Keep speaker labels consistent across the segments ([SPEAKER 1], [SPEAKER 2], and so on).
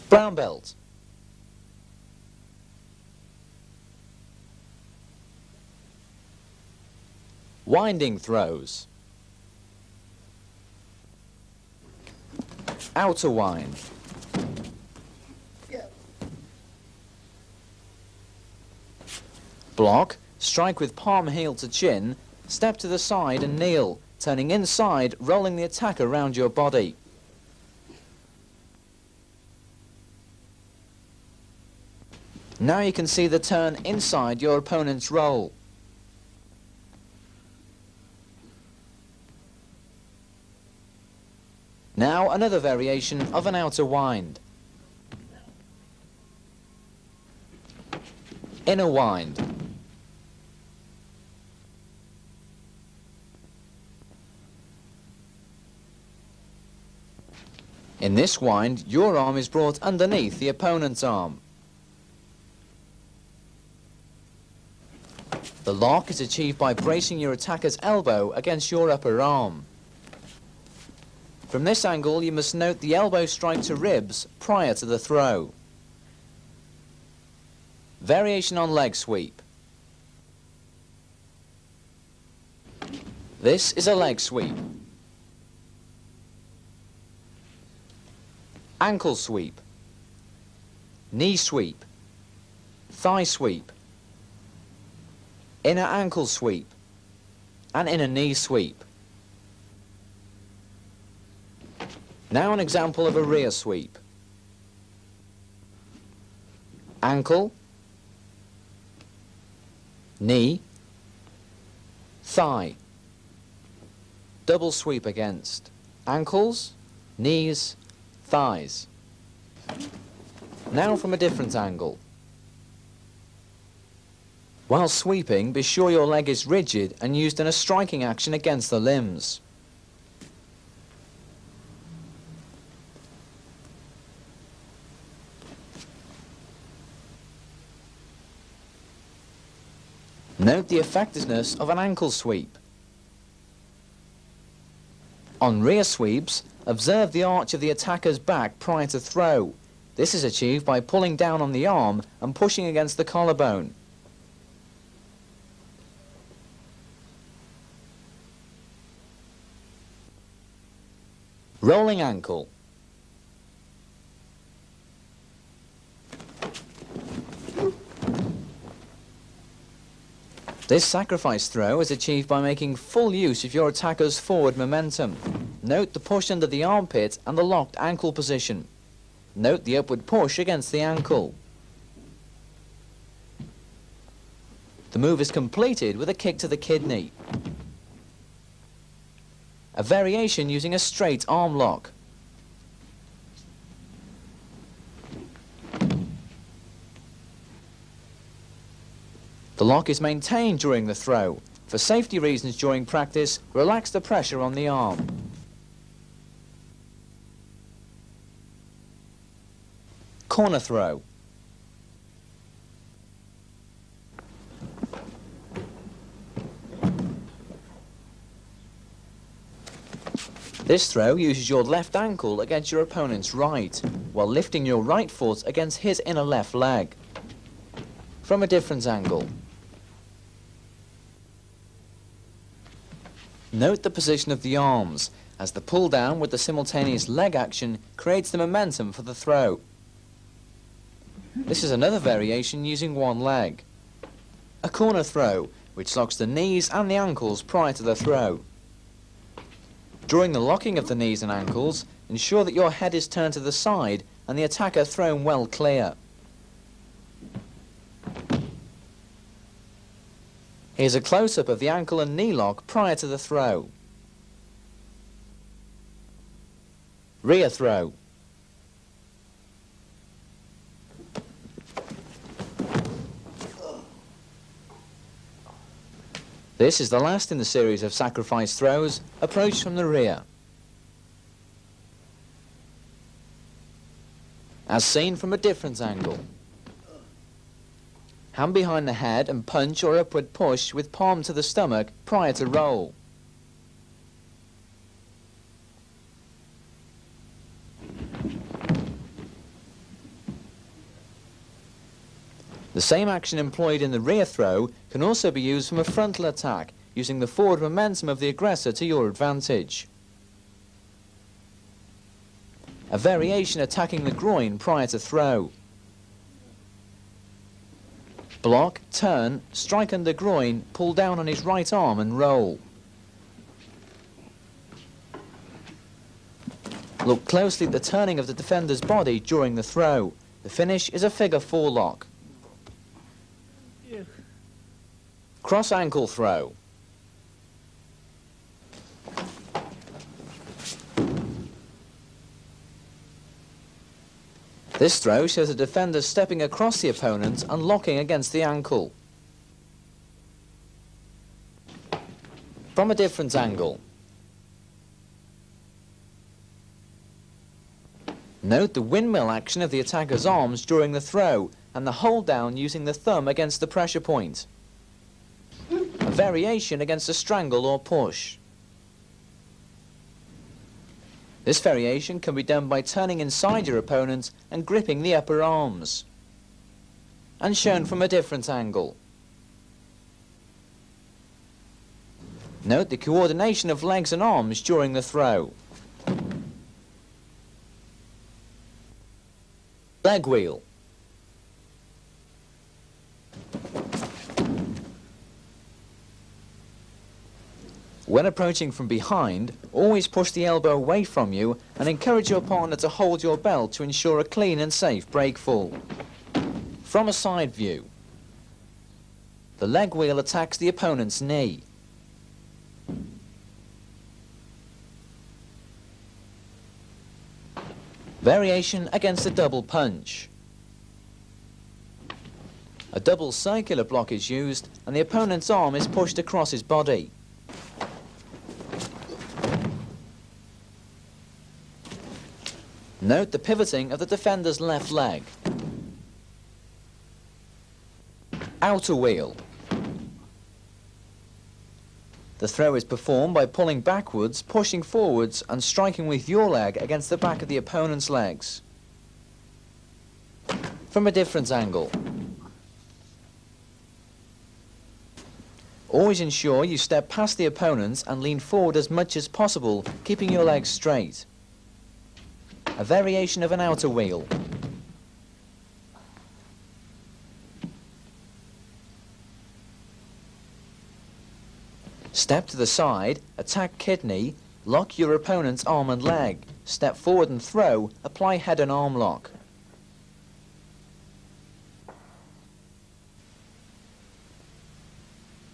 [SPEAKER 1] Brown belt. Winding throws. Outer wind. Block, strike with palm heel to chin, step to the side and kneel, turning inside, rolling the attacker around your body. Now you can see the turn inside your opponent's roll. Now another variation of an outer wind. Inner wind. In this wind, your arm is brought underneath the opponent's arm. The lock is achieved by bracing your attacker's elbow against your upper arm. From this angle, you must note the elbow strike to ribs prior to the throw. Variation on leg sweep. This is a leg sweep. Ankle sweep. Knee sweep. Thigh sweep. Inner ankle sweep. And inner knee sweep. Now an example of a rear sweep. Ankle, knee, thigh. Double sweep against ankles, knees, thighs. Now from a different angle. While sweeping, be sure your leg is rigid and used in a striking action against the limbs. Note the effectiveness of an ankle sweep. On rear sweeps, observe the arch of the attacker's back prior to throw. This is achieved by pulling down on the arm and pushing against the collarbone. Rolling ankle. This sacrifice throw is achieved by making full use of your attacker's forward momentum. Note the push under the armpit and the locked ankle position. Note the upward push against the ankle. The move is completed with a kick to the kidney. A variation using a straight arm lock. The lock is maintained during the throw. For safety reasons during practice, relax the pressure on the arm. Corner throw. This throw uses your left ankle against your opponent's right, while lifting your right foot against his inner left leg. From a different angle. Note the position of the arms, as the pull down with the simultaneous leg action creates the momentum for the throw. This is another variation using one leg. A corner throw, which locks the knees and the ankles prior to the throw. During the locking of the knees and ankles, ensure that your head is turned to the side and the attacker thrown well clear. Here's a close-up of the ankle and knee lock prior to the throw. Rear throw. This is the last in the series of sacrifice throws, approach from the rear. As seen from a different angle. Hand behind the head and punch or upward push with palm to the stomach prior to roll. The same action employed in the rear throw can also be used from a frontal attack, using the forward momentum of the aggressor to your advantage. A variation attacking the groin prior to throw. Block, turn, strike under groin, pull down on his right arm and roll. Look closely at the turning of the defender's body during the throw. The finish is a figure 4 lock. Cross ankle throw. This throw shows the defender stepping across the opponent and locking against the ankle. From a different angle. Note the windmill action of the attacker's arms during the throw and the hold down using the thumb against the pressure point. A variation against a strangle or push. This variation can be done by turning inside your opponent and gripping the upper arms. And shown from a different angle. Note the coordination of legs and arms during the throw. Leg wheel. When approaching from behind, always push the elbow away from you and encourage your partner to hold your belt to ensure a clean and safe break fall. From a side view, the leg wheel attacks the opponent's knee. Variation against a double punch. A double circular block is used and the opponent's arm is pushed across his body. Note the pivoting of the defender's left leg. Outer wheel. The throw is performed by pulling backwards, pushing forwards and striking with your leg against the back of the opponent's legs. From a different angle. Always ensure you step past the opponent and lean forward as much as possible, keeping your legs straight. A variation of an outer wheel. Step to the side, attack kidney, lock your opponent's arm and leg. Step forward and throw, apply head and arm lock.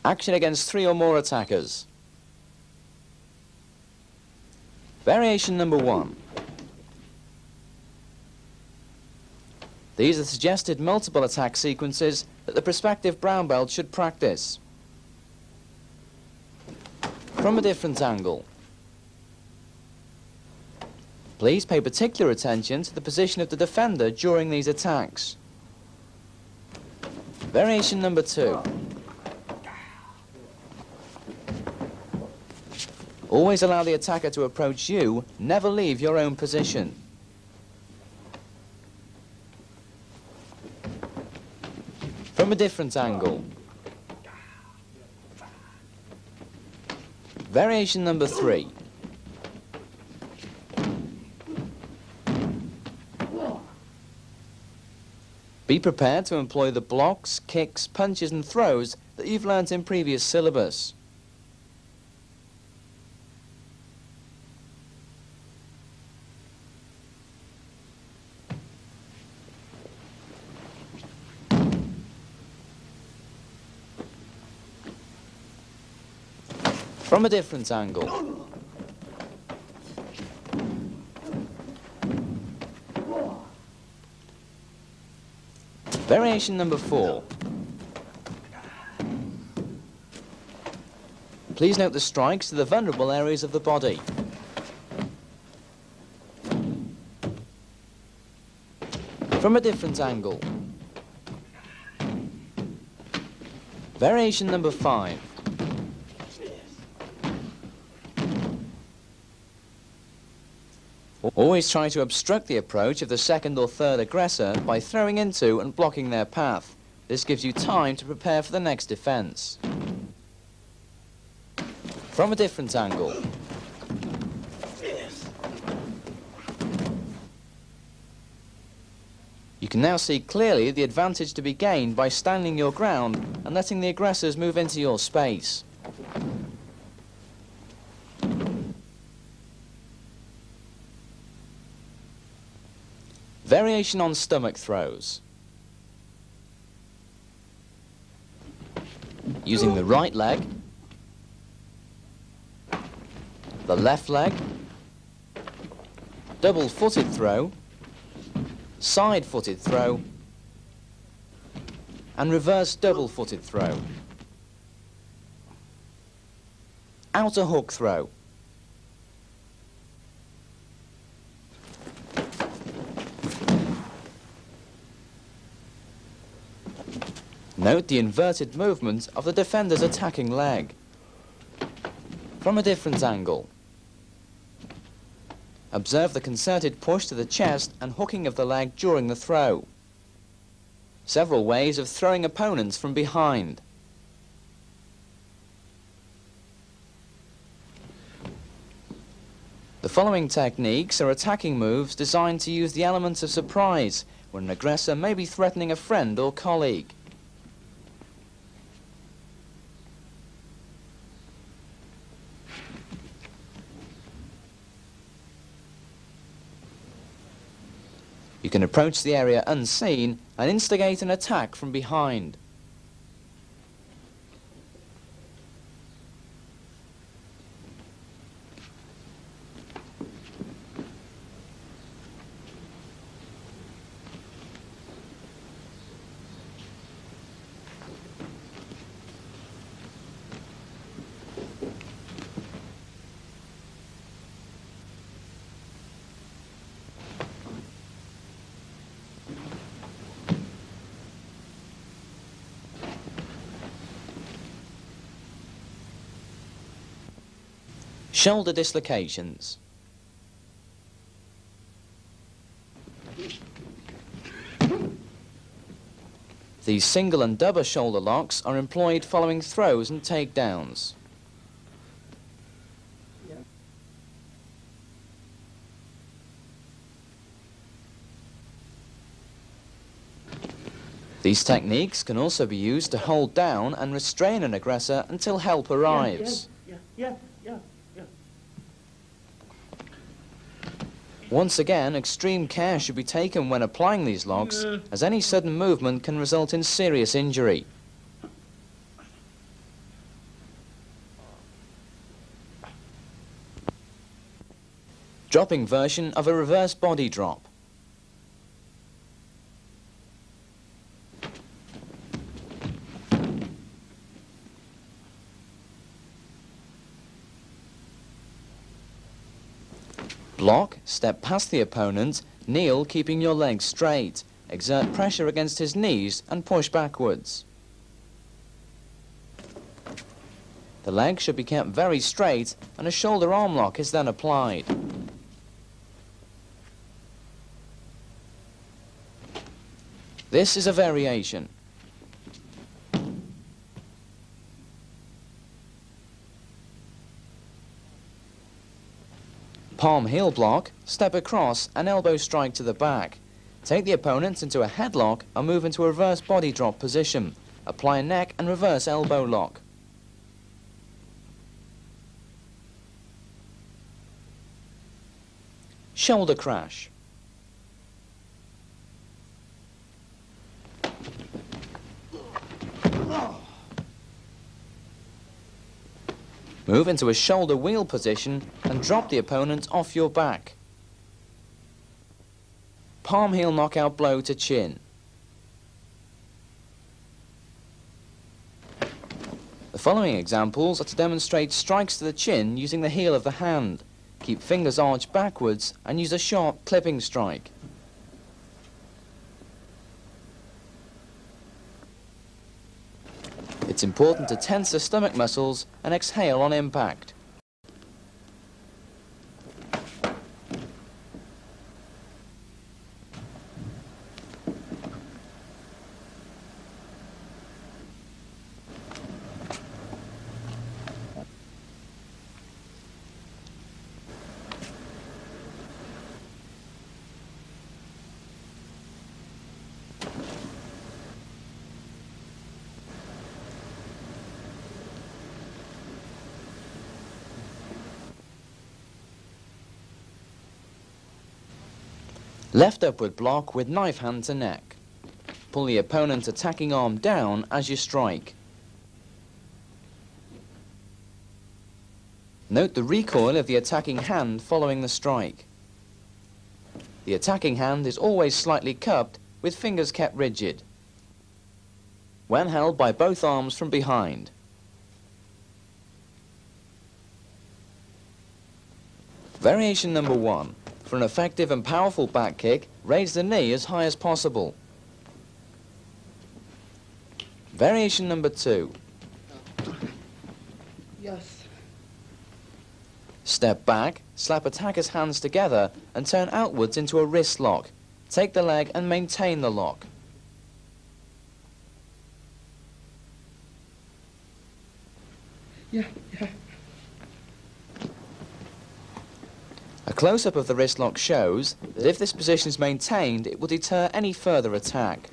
[SPEAKER 1] Action against 3 or more attackers. Variation number 1. These are suggested multiple attack sequences that the prospective brown belt should practice. From a different angle. Please pay particular attention to the position of the defender during these attacks. Variation number 2. Always allow the attacker to approach you, never leave your own position. From a different angle. Variation number 3. Be prepared to employ the blocks, kicks, punches and throws that you've learnt in previous syllabus. From a different angle. Variation number 4. Please note the strikes to the vulnerable areas of the body. From a different angle. Variation number 5. Always try to obstruct the approach of the second or third aggressor by throwing into and blocking their path. This gives you time to prepare for the next defence. From a different angle. You can now see clearly the advantage to be gained by standing your ground and letting the aggressors move into your space. Variation on stomach throws. Using the right leg, the left leg, double-footed throw, side-footed throw, and reverse double-footed throw. Outer hook throw. Note the inverted movement of the defender's attacking leg. From a different angle. Observe the concerted push to the chest and hooking of the leg during the throw. Several ways of throwing opponents from behind. The following techniques are attacking moves designed to use the elements of surprise when an aggressor may be threatening a friend or colleague. You can approach the area unseen and instigate an attack from behind. Shoulder dislocations. These single and double shoulder locks are employed following throws and takedowns. These techniques can also be used to hold down and restrain an aggressor until help arrives. Once again, extreme care should be taken when applying these locks, as any sudden movement can result in serious injury. Dropping version of a reverse body drop. Block, step past the opponent, kneel keeping your legs straight, exert pressure against his knees and push backwards. The leg should be kept very straight and a shoulder arm lock is then applied. This is a variation. Palm heel block, step across and elbow strike to the back. Take the opponent into a headlock and move into a reverse body drop position. Apply a neck and reverse elbow lock. Shoulder crash. Move into a shoulder wheel position and drop the opponent off your back. Palm heel knockout blow to chin. The following examples are to demonstrate strikes to the chin using the heel of the hand. Keep fingers arched backwards and use a sharp clipping strike. It's important to tense the stomach muscles and exhale on impact. Left upward block with knife hand to neck. Pull the opponent's attacking arm down as you strike. Note the recoil of the attacking hand following the strike. The attacking hand is always slightly cupped with fingers kept rigid, when held by both arms from behind. Variation number 1. For an effective and powerful back kick, raise the knee as high as possible. Variation number 2.
[SPEAKER 2] Yes.
[SPEAKER 1] Step back, slap attacker's hands together and turn outwards into a wrist lock. Take the leg and maintain the lock.
[SPEAKER 2] Yeah.
[SPEAKER 1] A close-up of the wrist lock shows that if this position is maintained, it will deter any further attack.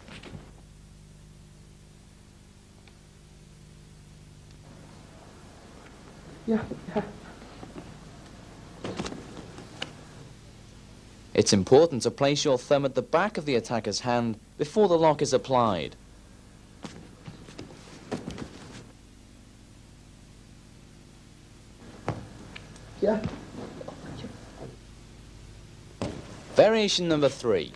[SPEAKER 2] Yeah.
[SPEAKER 1] It's important to place your thumb at the back of the attacker's hand before the lock is applied.
[SPEAKER 2] Yeah.
[SPEAKER 1] Variation number 3.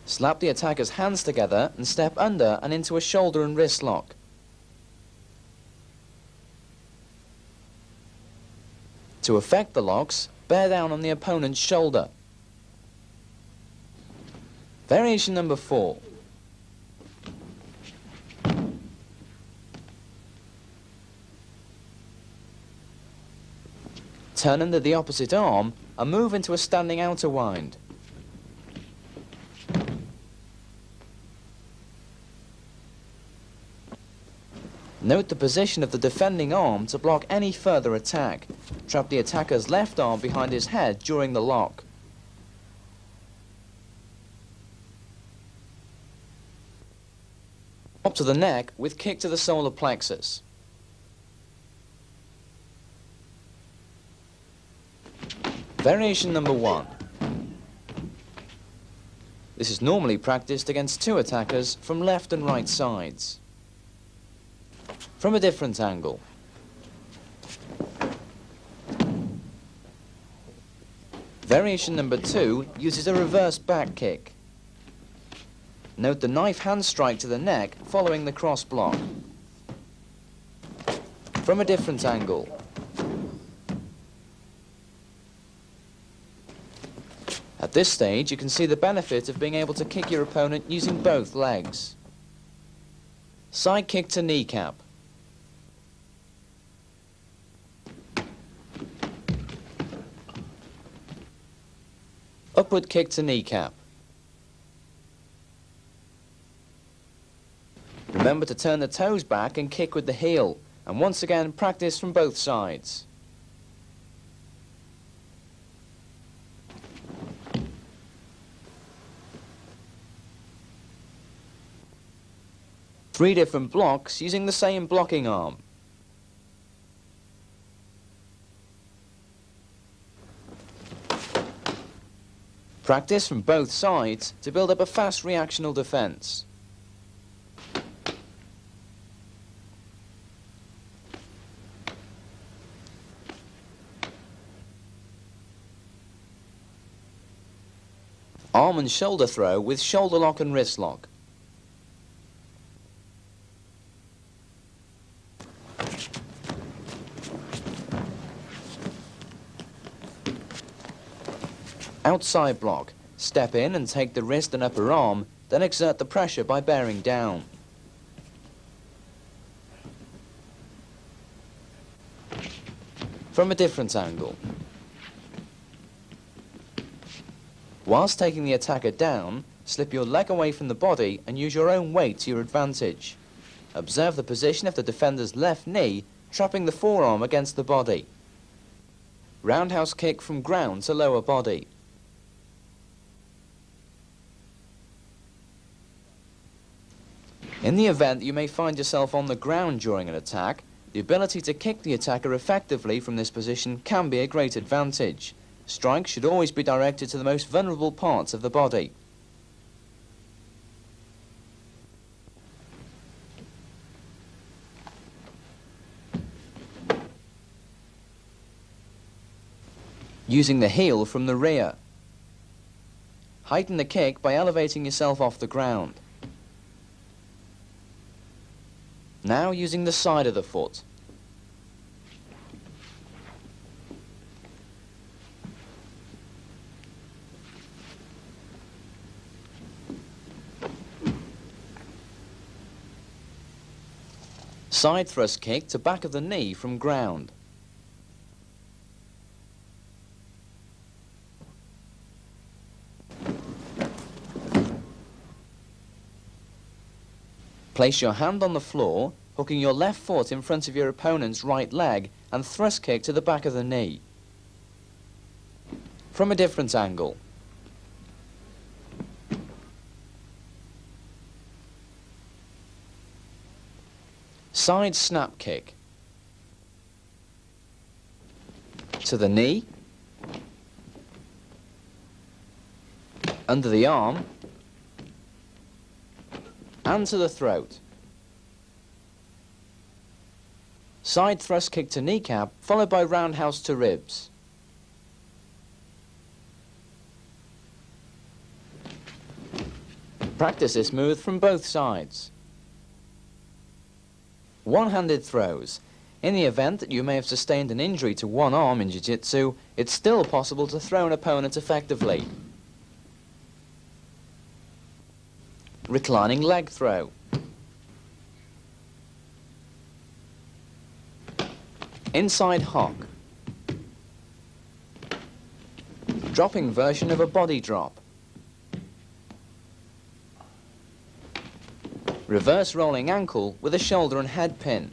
[SPEAKER 1] Slap the attacker's hands together and step under and into a shoulder and wrist lock. To effect the locks, bear down on the opponent's shoulder. Variation number 4. Turn under the opposite arm and move into a standing outer wind. Note the position of the defending arm to block any further attack. Trap the attacker's left arm behind his head during the lock. Up to the neck with kick to the solar plexus. Variation number 1. This is normally practiced against 2 attackers from left and right sides. From a different angle. Variation number 2 uses a reverse back kick. Note the knife hand strike to the neck following the cross block. From a different angle. At this stage, you can see the benefit of being able to kick your opponent using both legs. Side kick to kneecap. Upward kick to kneecap. Remember to turn the toes back and kick with the heel, and once again practice from both sides. Three different blocks using the same blocking arm. Practice from both sides to build up a fast reactional defense. Arm and shoulder throw with shoulder lock and wrist lock. Outside block. Step in and take the wrist and upper arm, then exert the pressure by bearing down. From a different angle. Whilst taking the attacker down, slip your leg away from the body and use your own weight to your advantage. Observe the position of the defender's left knee, trapping the forearm against the body. Roundhouse kick from ground to lower body. In the event that you may find yourself on the ground during an attack, the ability to kick the attacker effectively from this position can be a great advantage. Strikes should always be directed to the most vulnerable parts of the body. Using the heel from the rear. Heighten the kick by elevating yourself off the ground. Now using the side of the foot. Side thrust kick to back of the knee from ground. Place your hand on the floor, hooking your left foot in front of your opponent's right leg and thrust kick to the back of the knee. From a different angle. Side snap kick. To the knee. Under the arm. And to the throat. Side thrust kick to kneecap, followed by roundhouse to ribs. Practice this move from both sides. One-handed throws. In the event that you may have sustained an injury to one arm in jiu-jitsu, it's still possible to throw an opponent effectively. Reclining leg throw. Inside hock. Dropping version of a body drop. Reverse rolling ankle with a shoulder and head pin.